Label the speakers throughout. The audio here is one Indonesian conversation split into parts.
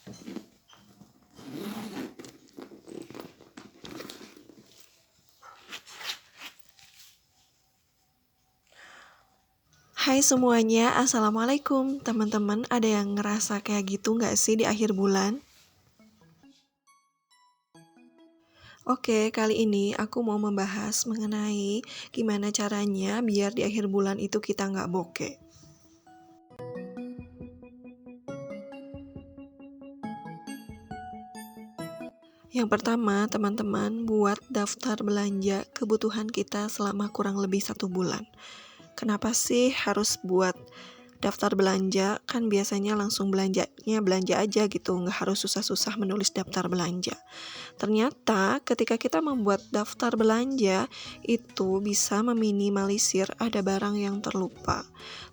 Speaker 1: Hai semuanya, Assalamualaikum. Teman-teman, ada yang ngerasa kayak gitu nggak sih di akhir bulan? Oke, kali ini aku mau membahas mengenai gimana caranya biar di akhir bulan itu kita nggak bokeh. Yang pertama, teman-teman buat daftar belanja kebutuhan kita selama kurang lebih 1 bulan. Kenapa sih harus buat daftar belanja? Kan biasanya langsung belanja aja gitu, nggak harus susah-susah menulis daftar belanja. Ternyata ketika kita membuat daftar belanja, itu bisa meminimalisir ada barang yang terlupa.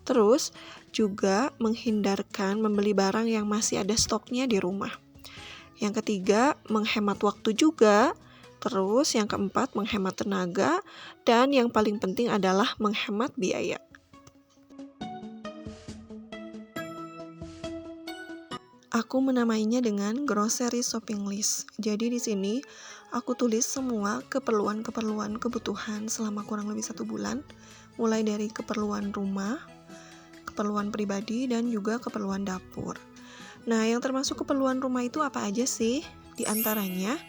Speaker 1: Terus juga menghindarkan membeli barang yang masih ada stoknya di rumah. Yang ketiga, menghemat waktu juga. Terus yang keempat, menghemat tenaga. Dan yang paling penting adalah menghemat biaya. Aku menamainya dengan grocery shopping list. Jadi di sini aku tulis semua keperluan kebutuhan selama kurang lebih 1 bulan, mulai dari keperluan rumah, keperluan pribadi, dan juga keperluan dapur. Nah, yang termasuk keperluan rumah itu apa aja sih? Di antaranya,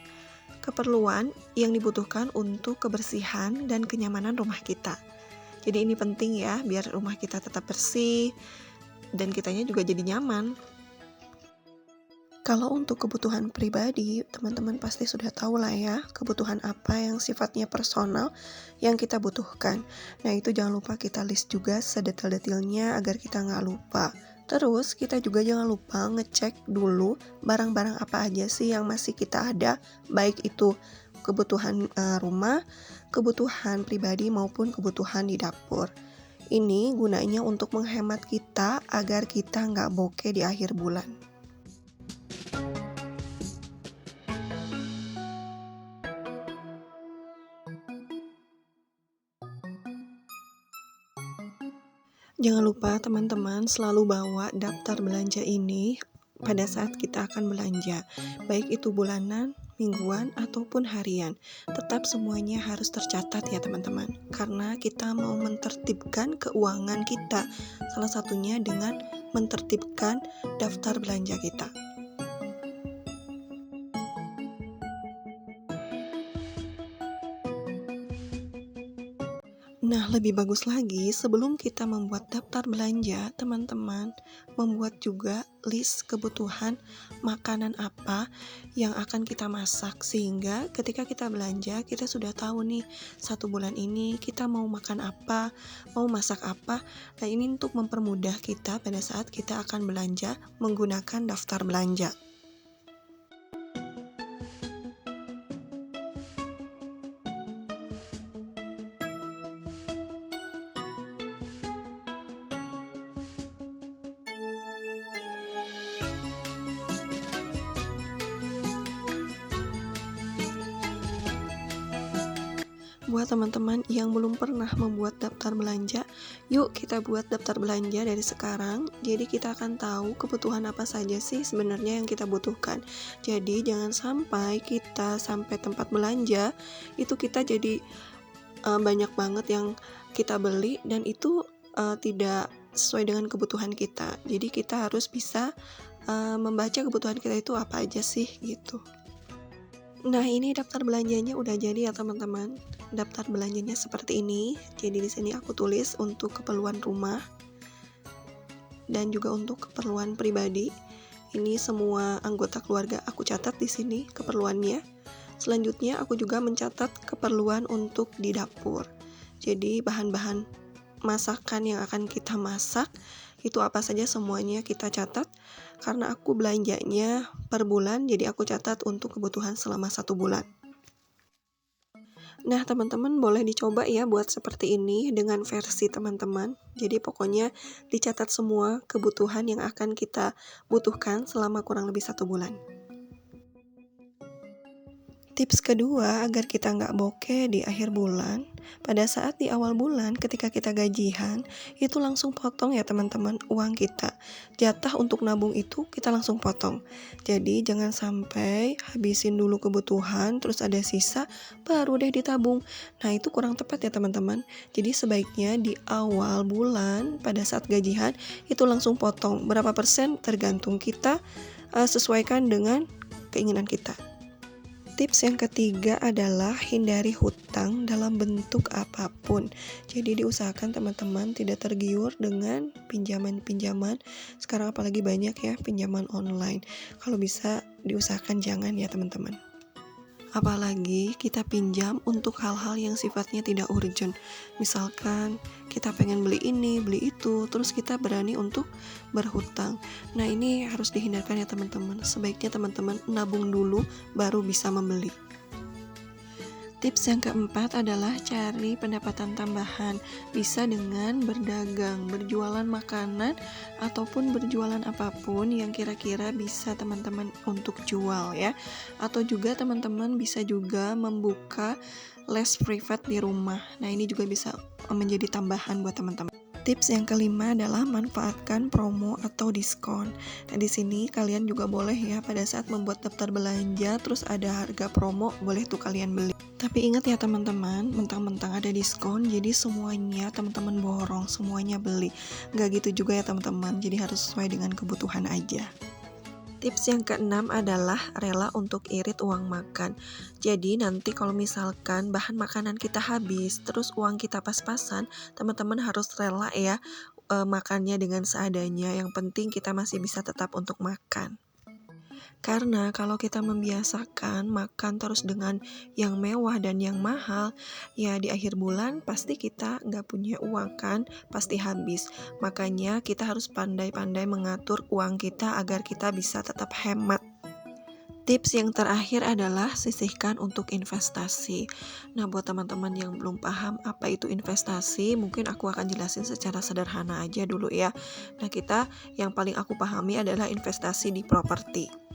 Speaker 1: keperluan yang dibutuhkan untuk kebersihan dan kenyamanan rumah kita. Jadi ini penting ya, biar rumah kita tetap bersih, dan kitanya juga jadi nyaman. Kalau untuk kebutuhan pribadi, teman-teman pasti sudah tahu lah ya, kebutuhan apa yang sifatnya personal yang kita butuhkan. Nah, itu jangan lupa kita list juga sedetail-detailnya agar kita nggak lupa. Terus, kita juga jangan lupa ngecek dulu barang-barang apa aja sih yang masih kita ada, baik itu kebutuhan rumah, kebutuhan pribadi maupun kebutuhan di dapur. Ini gunanya untuk menghemat kita agar kita nggak bokeh di akhir bulan. Jangan lupa teman-teman selalu bawa daftar belanja ini pada saat kita akan belanja, baik itu bulanan, mingguan, ataupun harian. Tetap semuanya harus tercatat ya teman-teman, karena kita mau mentertibkan keuangan kita, salah satunya dengan mentertibkan daftar belanja kita. Nah, lebih bagus lagi sebelum kita membuat daftar belanja, teman-teman membuat juga list kebutuhan makanan apa yang akan kita masak, sehingga ketika kita belanja kita sudah tahu nih 1 bulan ini kita mau makan apa, mau masak apa. Nah, ini untuk mempermudah kita pada saat kita akan belanja menggunakan daftar belanja. Buat teman-teman yang belum pernah membuat daftar belanja, yuk kita buat daftar belanja dari sekarang. Jadi kita akan tahu kebutuhan apa saja sih sebenarnya yang kita butuhkan. Jadi jangan sampai kita sampai tempat belanja itu kita jadi banyak banget yang kita beli dan itu tidak sesuai dengan kebutuhan kita. Jadi kita harus bisa membaca kebutuhan kita itu apa aja sih gitu. Nah, ini daftar belanjanya udah jadi ya teman-teman. Daftar belanjanya seperti ini. Jadi di sini aku tulis untuk keperluan rumah dan juga untuk keperluan pribadi. Ini semua anggota keluarga aku catat di sini keperluannya. Selanjutnya aku juga mencatat keperluan untuk di dapur. Jadi bahan-bahan masakan yang akan kita masak itu apa saja semuanya kita catat, karena aku belanjanya per bulan, jadi aku catat untuk kebutuhan selama 1 bulan. Nah, teman-teman boleh dicoba ya buat seperti ini dengan versi teman-teman. Jadi pokoknya dicatat semua kebutuhan yang akan kita butuhkan selama kurang lebih 1 bulan. Tips kedua agar kita nggak bokeh di akhir bulan, pada saat di awal bulan ketika kita gajian, itu langsung potong ya teman-teman uang kita. Jatah untuk nabung itu kita langsung potong. Jadi jangan sampai habisin dulu kebutuhan, terus ada sisa, baru deh ditabung. Nah itu kurang tepat ya teman-teman. Jadi sebaiknya di awal bulan pada saat gajian, itu langsung potong. Berapa persen tergantung kita, sesuaikan dengan keinginan kita. Tips yang ketiga adalah hindari hutang dalam bentuk apapun. Jadi diusahakan teman-teman tidak tergiur dengan pinjaman-pinjaman. Sekarang apalagi banyak ya pinjaman online. Kalau bisa diusahakan jangan ya teman-teman. Apalagi kita pinjam untuk hal-hal yang sifatnya tidak urgent. Misalkan kita pengen beli ini, beli itu, terus kita berani untuk berhutang. Nah ini harus dihindarkan ya teman-teman. Sebaiknya teman-teman nabung dulu baru bisa membeli. Tips yang keempat adalah cari pendapatan tambahan. Bisa dengan berdagang, berjualan makanan, ataupun berjualan apapun yang kira-kira bisa teman-teman untuk jual ya. Atau juga teman-teman bisa juga membuka les privat di rumah. Nah ini juga bisa menjadi tambahan buat teman-teman. Tips yang kelima adalah manfaatkan promo atau diskon. Nah, di sini kalian juga boleh ya pada saat membuat daftar belanja terus ada harga promo, boleh tuh kalian beli. Tapi ingat ya teman-teman, mentang-mentang ada diskon jadi semuanya teman-teman borong, semuanya beli. Nggak gitu juga ya teman-teman, jadi harus sesuai dengan kebutuhan aja. Tips yang keenam adalah rela untuk irit uang makan. Jadi nanti kalau misalkan bahan makanan kita habis, terus uang kita pas-pasan, teman-teman harus rela ya makannya dengan seadanya. Yang penting kita masih bisa tetap untuk makan. Karena kalau kita membiasakan makan terus dengan yang mewah dan yang mahal, ya di akhir bulan pasti kita nggak punya uang kan, pasti habis. Makanya kita harus pandai-pandai mengatur uang kita agar kita bisa tetap hemat. Tips yang terakhir adalah sisihkan untuk investasi. Nah, buat teman-teman yang belum paham apa itu investasi, mungkin aku akan jelasin secara sederhana aja dulu ya. Nah, kita yang paling aku pahami adalah investasi di properti.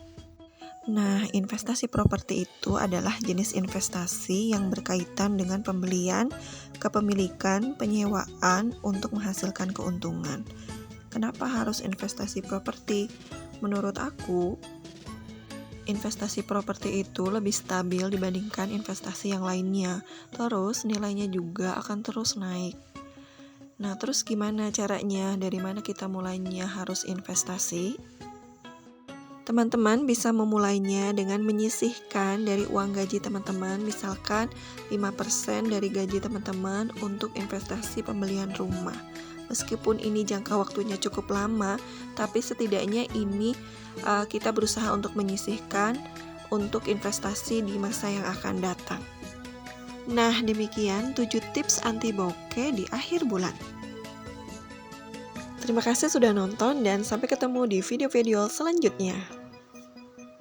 Speaker 1: Nah, investasi properti itu adalah jenis investasi yang berkaitan dengan pembelian, kepemilikan, penyewaan untuk menghasilkan keuntungan. Kenapa harus investasi properti? Menurut aku, investasi properti itu lebih stabil dibandingkan investasi yang lainnya. Terus nilainya juga akan terus naik. Nah, terus gimana caranya? Dari mana kita mulainya harus investasi? Teman-teman bisa memulainya dengan menyisihkan dari uang gaji teman-teman, misalkan 5% dari gaji teman-teman untuk investasi pembelian rumah. Meskipun ini jangka waktunya cukup lama, tapi setidaknya ini kita berusaha untuk menyisihkan untuk investasi di masa yang akan datang. Nah, demikian 7 tips anti bokeh di akhir bulan. Terima kasih sudah nonton dan sampai ketemu di video-video selanjutnya.